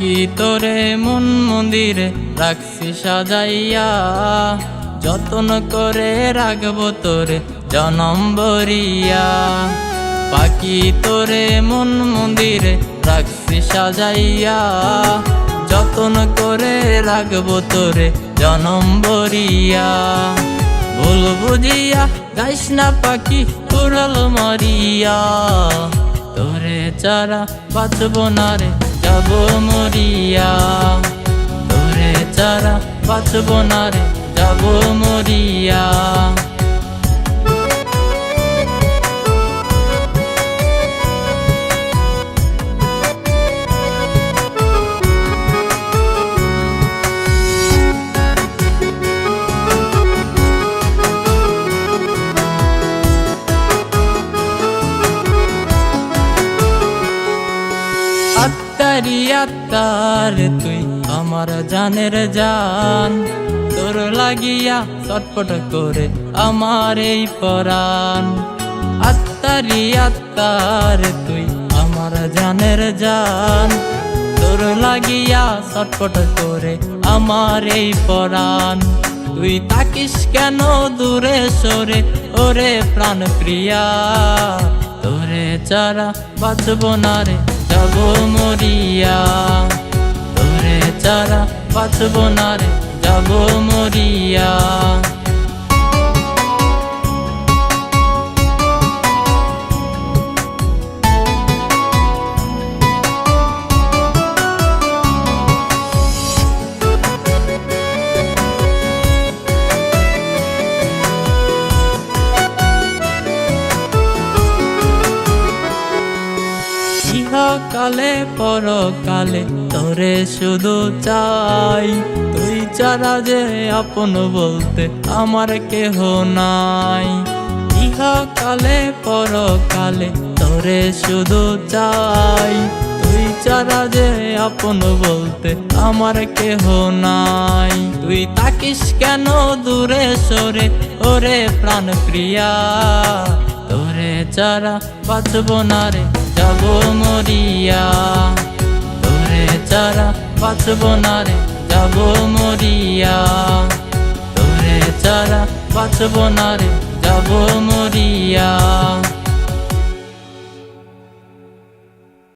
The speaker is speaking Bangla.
পাখি তোরে মন মন্দিরে রাখছি সাজাইয়া, যতন করে রাখবো তোরে জনম ভরিয়া। পাখি তোরে মন মন্দিরে রাখছি সাজাইয়া, যতন করে রাখবো তোরে জনম ভরিয়া। ভুল বুঝিয়া গাইস না পাখি উড়াল মারিয়া, তোরে ছাড়া বাঁচব না রে যাব মরিয়া। তোরে ছাড়া বাঁচব না রে যাব মরিয়া। আত্মারি আত্মার তুই আমার জানের জান, তোর লাগিয়া চটপট করে আমার এই পরাণ। আত্মারি আত্মার তুই আমার জানের জান, তোর লাগিয়া চটপট করে আমার এই পরাণ। তুই তাকিস কেন দূরে সরে ওরে প্রাণ প্রিয়া, তোরে ছাড়া বাঁচব না রে যাব মরিয়া। তোরে ছাড়া বাঁচব না রে যাব মরিয়া। কালে পরকালে তোরে শুধু চাই, তুই ছাড়া যে আপন বলতে আমার কেহ নাই। ইহকালে পরকালে তোরে শুধু চাই, তুই ছাড়া যে আপন বলতে আমার কেহ নাই। তুই তাকিস কেন দূরে সরে ওরে প্রাণ প্রিয়া, তোরে ছাড়া বাঁচব না রে যাব মরিয়া। তোরে ছাড়া বাঁচব না রে যাব মরিয়া। তোরে ছাড়া বাঁচব না রে যাব মরিয়া।